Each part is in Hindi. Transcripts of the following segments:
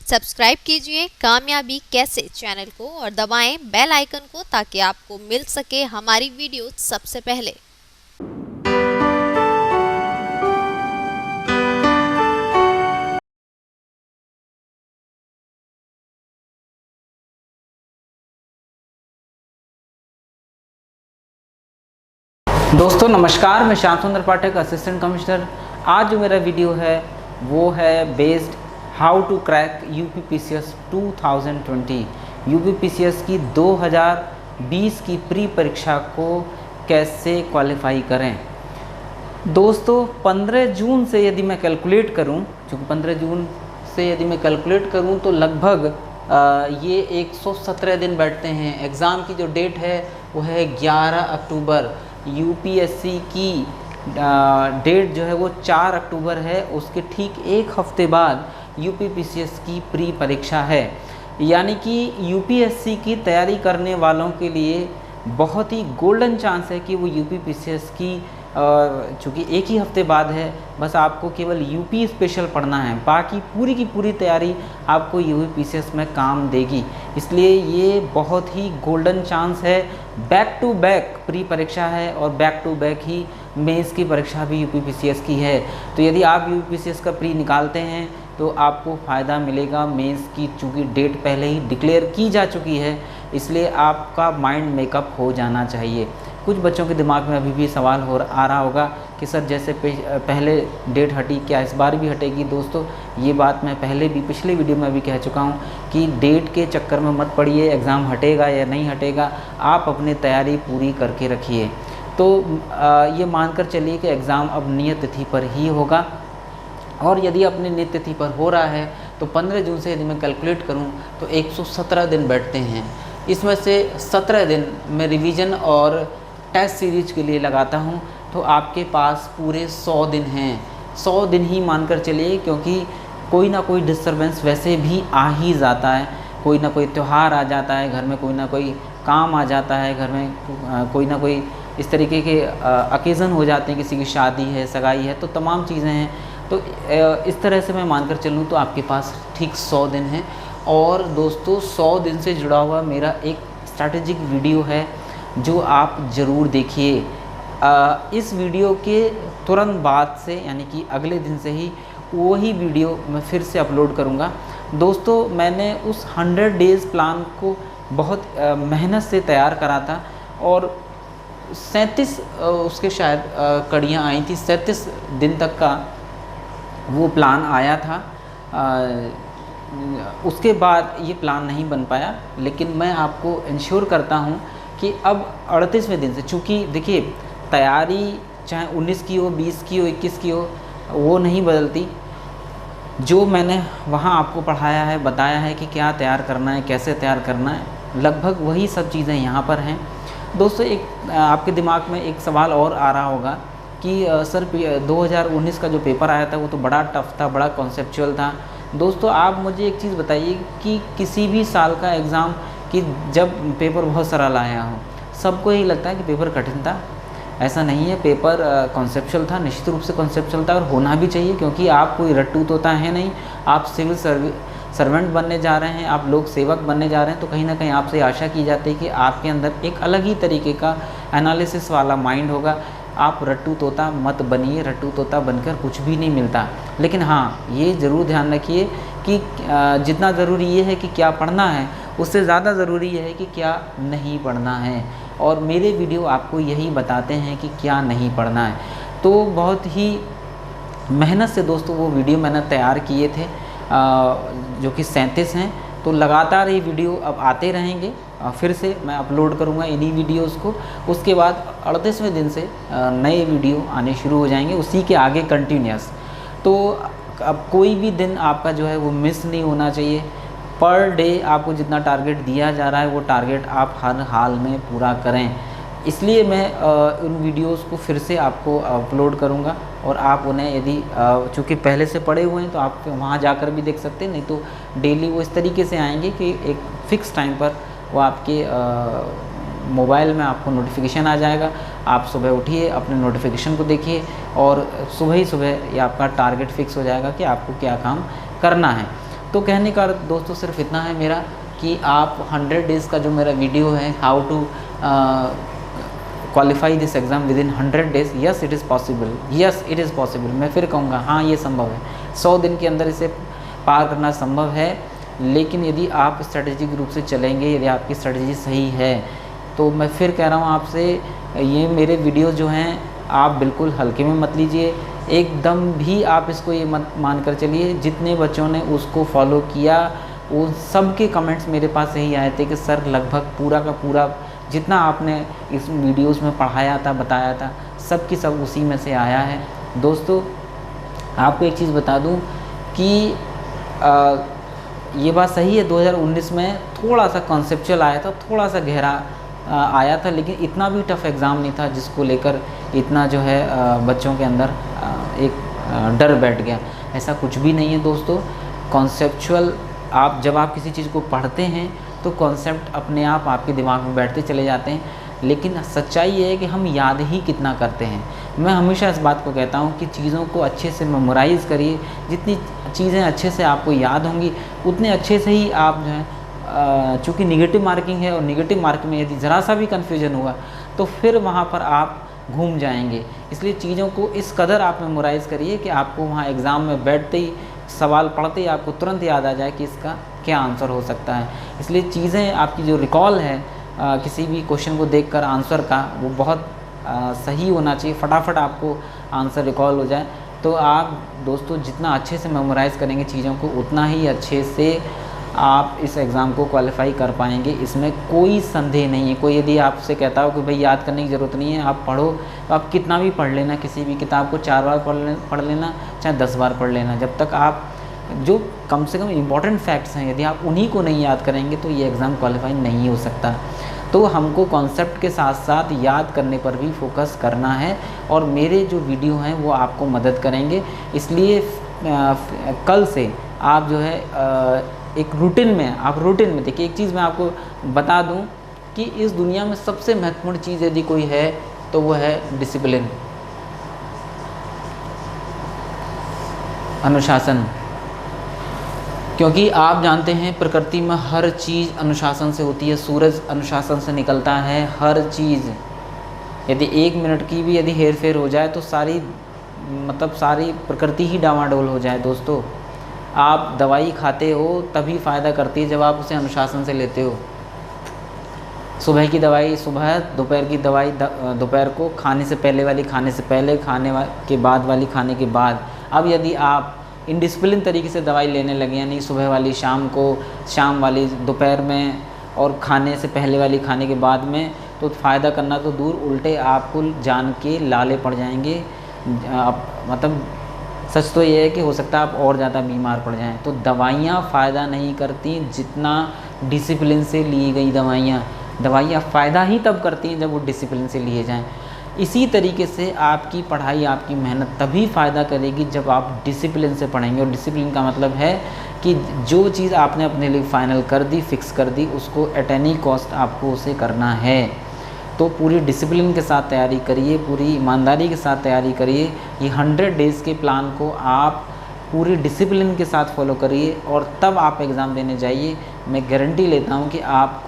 सब्सक्राइब कीजिए कामयाबी कैसे चैनल को और दबाएं बेल आइकन को ताकि आपको मिल सके हमारी वीडियो सबसे पहले। दोस्तों नमस्कार, मैं श्याम सुंदर पाठक, असिस्टेंट कमिश्नर। आज जो मेरा वीडियो है वो है based how to crack UPPCS 2020। UPPCS की 2020 की प्री परीक्षा को कैसे क्वालिफाई करें। दोस्तों 15 जून से यदि मैं कैलकुलेट करूं, चूँकि 15 जून से यदि मैं कैलकुलेट करूं तो लगभग ये 117 दिन बैठते हैं। एग्ज़ाम की जो डेट है वो है 11 अक्टूबर। यूपीएससी की डेट जो है वो 4 अक्टूबर है। उसके ठीक एक हफ्ते बाद यूपीपीसीएस की प्री परीक्षा है। यानी कि यूपीएससी की तैयारी करने वालों के लिए बहुत ही गोल्डन चांस है कि वो यूपीपीसीएस की चूँकि एक ही हफ्ते बाद है, बस आपको केवल यूपी स्पेशल पढ़ना है, बाकी पूरी की पूरी तैयारी आपको यूपीपीसीएस में काम देगी। इसलिए ये बहुत ही गोल्डन चांस है। बैक टू बैक प्री परीक्षा है और बैक टू बैक ही मेंस की परीक्षा भी यूपीपीसीएस की है। तो यदि आप यूपीपीसीएस का प्री निकालते हैं तो आपको फ़ायदा मिलेगा। मेंस की चूँकि डेट पहले ही डिक्लेयर की जा चुकी है, इसलिए आपका माइंड मेकअप हो जाना चाहिए। कुछ बच्चों के दिमाग में अभी भी सवाल आ रहा होगा कि सर जैसे पहले डेट हटी, क्या इस बार भी हटेगी। दोस्तों ये बात मैं पहले भी पिछले वीडियो में भी कह चुका हूँ कि डेट के चक्कर में मत पड़िए, एग्ज़ाम हटेगा या नहीं हटेगा, आप अपनी तैयारी पूरी करके रखिए। तो ये मानकर चलिए कि एग्ज़ाम अब नियत तिथि पर ही होगा। और यदि अपनी नियत तिथि पर हो रहा है तो 15 जून से यदि मैं कैलकुलेट करूँ तो 117 दिन बैठते हैं। इसमें से 17 दिन मैं रिवीजन और टेस्ट सीरीज के लिए लगाता हूं, तो आपके पास पूरे 100 दिन हैं। 100 दिन ही मानकर चलिए, क्योंकि कोई ना कोई डिस्टर्बेंस वैसे भी आ ही जाता है। कोई ना कोई त्यौहार आ जाता है, घर में कोई ना कोई काम आ जाता है, घर में कोई ना कोई इस तरीके के ओकेज़न हो जाते हैं, किसी की शादी है, सगाई है, तो तमाम चीज़ें हैं। तो इस तरह से मैं मानकर चलूँ तो आपके पास ठीक 100 दिन हैं। और दोस्तों 100 दिन से जुड़ा हुआ मेरा एक स्ट्रैटेजिक वीडियो है जो आप ज़रूर देखिए। इस वीडियो के तुरंत बाद से यानी कि अगले दिन से ही वही वीडियो मैं फिर से अपलोड करूँगा। दोस्तों मैंने उस 100 डेज़ प्लान को बहुत मेहनत से तैयार करा था और 37 उसके शायद कड़ियाँ आई थी। 37 दिन तक का वो प्लान आया था। उसके बाद ये प्लान नहीं बन पाया, लेकिन मैं आपको इंश्योर करता हूँ कि अब 38वें दिन से, चूँकि देखिए तैयारी चाहे 19 की हो, 20 की हो, 21 की हो, वो नहीं बदलती। जो मैंने वहाँ आपको पढ़ाया है, बताया है कि क्या तैयार करना है, कैसे तैयार करना है, लगभग वही सब चीज़ें यहाँ पर हैं। दोस्तों एक आपके दिमाग में एक सवाल और आ रहा होगा कि सर 2019 का जो पेपर आया था वो तो बड़ा टफ था, बड़ा कॉन्सेप्चुअल था। दोस्तों आप मुझे एक चीज़ बताइए कि किसी भी साल का एग्ज़ाम कि जब पेपर बहुत सरल आया हो, सबको यही लगता है कि पेपर कठिन था। ऐसा नहीं है, पेपर कॉन्सेप्चुअल था, निश्चित रूप से कॉन्सेप्चुअल था और होना भी चाहिए, क्योंकि आप कोई रट्टू तोता है नहीं। आप सिविल सर्वेंट बनने जा रहे हैं, आप लोक सेवक बनने जा रहे हैं, तो कहीं ना कहीं आपसे आशा की जाती है कि आपके अंदर एक अलग ही तरीके का एनालिसिस वाला माइंड होगा। आप रट्टू तोता मत बनिए, रट्टू तोता बनकर कुछ भी नहीं मिलता। लेकिन हाँ, ये ज़रूर ध्यान रखिए कि जितना ज़रूरी ये है कि क्या पढ़ना है, उससे ज़्यादा ज़रूरी ये है कि क्या नहीं पढ़ना है। और मेरे वीडियो आपको यही बताते हैं कि क्या नहीं पढ़ना है। तो बहुत ही मेहनत से दोस्तों वो वीडियो मैंने तैयार किए थे, जो कि 37 हैं। तो लगातार ये वीडियो अब आते रहेंगे, फिर से मैं अपलोड करूँगा इन्हीं वीडियोज़ को। उसके बाद 38वें दिन से नए वीडियो आने शुरू हो जाएंगे, उसी के आगे कंटिन्यूस। तो अब कोई भी दिन आपका जो है वो मिस नहीं होना चाहिए। पर डे आपको जितना टारगेट दिया जा रहा है वो टारगेट आप हर हाल में पूरा करें। इसलिए मैं उन वीडियोस को फिर से आपको अपलोड करूंगा और आप उन्हें यदि चूँकि पहले से पढ़े हुए हैं तो आप वहां जाकर भी देख सकते हैं, नहीं तो डेली वो इस तरीके से आएंगे कि एक फ़िक्स टाइम पर वो आपके मोबाइल में आपको नोटिफिकेशन आ जाएगा। आप सुबह उठिए, अपने नोटिफिकेशन को देखिए और सुबह ही सुबह ये आपका टारगेट फिक्स हो जाएगा कि आपको क्या काम करना है। तो तो कहने का दोस्तों सिर्फ इतना है मेरा कि आप 100 डेज़ का जो मेरा वीडियो है, how to qualify this exam within 100 days, yes it is possible, yes it is possible, मैं फिर कहूँगा हाँ ये संभव है, 100 दिन के अंदर इसे पार करना संभव है। लेकिन यदि आप स्ट्रेटेजिक रूप से चलेंगे, यदि आपकी स्ट्रेटजी सही है, तो मैं फिर कह रहा हूँ आपसे, ये मेरे वीडियो जो हैं आप बिल्कुल हल्के में मत लीजिए, एकदम भी आप इसको ये मत मान कर चलिए। जितने बच्चों ने उसको फॉलो किया वो सब के कमेंट्स मेरे पास यही आए थे कि सर लगभग पूरा का पूरा जितना आपने इस वीडियोस में पढ़ाया था, बताया था, सब की सब उसी में से आया है। दोस्तों आपको एक चीज़ बता दूं कि ये बात सही है, 2019 में थोड़ा सा कॉन्सेप्चुअल आया था, थोड़ा सा गहरा आया था, लेकिन इतना भी टफ एग्ज़ाम नहीं था जिसको लेकर इतना जो है बच्चों के अंदर एक डर बैठ गया। ऐसा कुछ भी नहीं है दोस्तों। कॉन्सेप्चुअल जब आप किसी चीज़ को पढ़ते हैं तो कॉन्सेप्ट अपने आप आपके दिमाग में बैठते चले जाते हैं, लेकिन सच्चाई ये है कि हम याद ही कितना करते हैं। मैं हमेशा इस बात को कहता हूँ कि चीज़ों को अच्छे से मेमोराइज़ करिए, जितनी चीज़ें अच्छे से आपको याद होंगी उतने अच्छे से ही आप जो है, चूँकि निगेटिव मार्किंग है और निगेटिव मार्किंग में यदि ज़रा सा भी कन्फ्यूजन हुआ तो फिर वहाँ पर आप घूम जाएंगे। इसलिए चीज़ों को इस कदर आप मेमोराइज़ करिए कि आपको वहाँ एग्ज़ाम में बैठते ही, सवाल पढ़ते ही आपको तुरंत याद आ जाए कि इसका क्या आंसर हो सकता है। इसलिए चीज़ें आपकी जो रिकॉल है किसी भी क्वेश्चन को देखकर आंसर का, वो बहुत सही होना चाहिए, फटाफट आपको आंसर रिकॉल हो जाए। तो आप दोस्तों जितना अच्छे से मेमोराइज़ करेंगे चीज़ों को, उतना ही अच्छे से आप इस एग्ज़ाम को क्वालिफाई कर पाएंगे, इसमें कोई संदेह नहीं है। कोई यदि आपसे कहता हो कि भाई याद करने की ज़रूरत नहीं है, आप पढ़ो, तो आप कितना भी पढ़ लेना, किसी भी किताब को 4 बार पढ़ लेना, चाहे 10 बार पढ़ लेना, जब तक आप जो कम से कम इम्पॉर्टेंट फैक्ट्स हैं यदि आप उन्हीं को नहीं याद करेंगे तो ये एग्ज़ाम क्वालिफाई नहीं हो सकता। तो हमको कॉन्सेप्ट के साथ साथ याद करने पर भी फोकस करना है, और मेरे जो वीडियो हैं वो आपको मदद करेंगे। इसलिए कल से आप जो है एक रूटीन में देखिए। एक चीज़ मैं आपको बता दूं कि इस दुनिया में सबसे महत्वपूर्ण चीज़ यदि कोई है तो वो है डिसिप्लिन, अनुशासन। क्योंकि आप जानते हैं प्रकृति में हर चीज़ अनुशासन से होती है, सूरज अनुशासन से निकलता है, हर चीज़। यदि 1 मिनट की भी यदि हेर फेर हो जाए तो सारी प्रकृति ही डामाडोल हो जाए। दोस्तों आप दवाई खाते हो तभी फ़ायदा करती है जब आप उसे अनुशासन से लेते हो। सुबह की दवाई सुबह, दोपहर की दवाई दोपहर को, खाने से पहले वाली खाने से पहले, के बाद वाली खाने के बाद। अब यदि आप इनडिसिप्लिन तरीके से दवाई लेने लगे, यानी सुबह वाली शाम को, शाम वाली दोपहर में, और खाने से पहले वाली खाने के बाद में, तो फ़ायदा करना तो दूर, उल्टे आपको जान के लाले पड़ जाएंगे। मतलब सच तो ये है कि हो सकता है आप और ज़्यादा बीमार पड़ जाएं। तो दवाइयाँ फ़ायदा नहीं करती जितना डिसिप्लिन से ली गई दवाइयाँ फ़ायदा ही तब करती हैं जब वो डिसिप्लिन से लिए जाएं। इसी तरीके से आपकी पढ़ाई, आपकी मेहनत तभी फ़ायदा करेगी जब आप डिसिप्लिन से पढ़ेंगे। और डिसिप्लिन का मतलब है कि जो चीज़ आपने अपने लिए फ़ाइनल कर दी, फिक्स कर दी, उसको एट एनी कॉस्ट आपको उसे करना है। तो पूरी डिसिप्लिन के साथ तैयारी करिए, पूरी ईमानदारी के साथ तैयारी करिए। ये 100 डेज़ के प्लान को आप पूरी डिसिप्लिन के साथ फॉलो करिए और तब आप एग्ज़ाम देने जाइए। मैं गारंटी लेता हूँ कि आप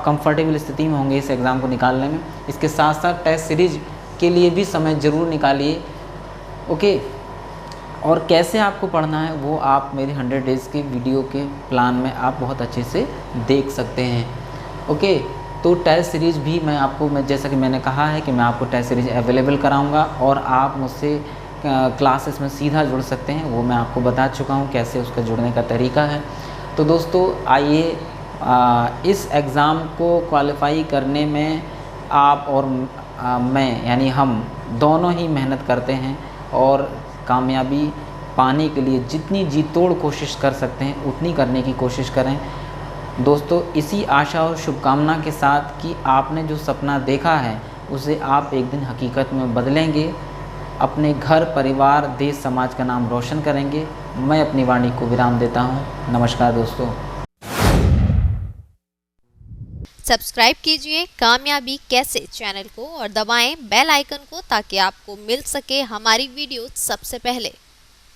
कंफर्टेबल स्थिति में होंगे इस एग्ज़ाम को निकालने में। इसके साथ साथ टेस्ट सीरीज के लिए भी समय ज़रूर निकालिए, ओके। और कैसे आपको पढ़ना है वो आप मेरे 100 डेज़ के वीडियो के प्लान में आप बहुत अच्छे से देख सकते हैं, ओके। तो टेस्ट सीरीज़ भी मैं जैसा कि मैंने कहा है कि मैं आपको टेस्ट सीरीज़ अवेलेबल कराऊंगा, और आप मुझसे क्लासेस में सीधा जुड़ सकते हैं, वो मैं आपको बता चुका हूँ कैसे उसका जुड़ने का तरीका है। तो दोस्तों आइए इस एग्ज़ाम को क्वालिफाई करने में आप और मैं, यानी हम दोनों ही मेहनत करते हैं, और कामयाबी पाने के लिए जितनी जी तोड़ कोशिश कर सकते हैं उतनी करने की कोशिश करें। दोस्तों इसी आशा और शुभकामना के साथ कि आपने जो सपना देखा है उसे आप एक दिन हकीकत में बदलेंगे, अपने घर, परिवार, देश, समाज का नाम रोशन करेंगे। मैं अपनी वाणी को विराम देता हूँ। नमस्कार दोस्तों। सब्सक्राइब कीजिए कामयाबी कैसे चैनल को और दबाएं बेल आइकन को ताकि आपको मिल सके हमारी वीडियो सबसे पहले।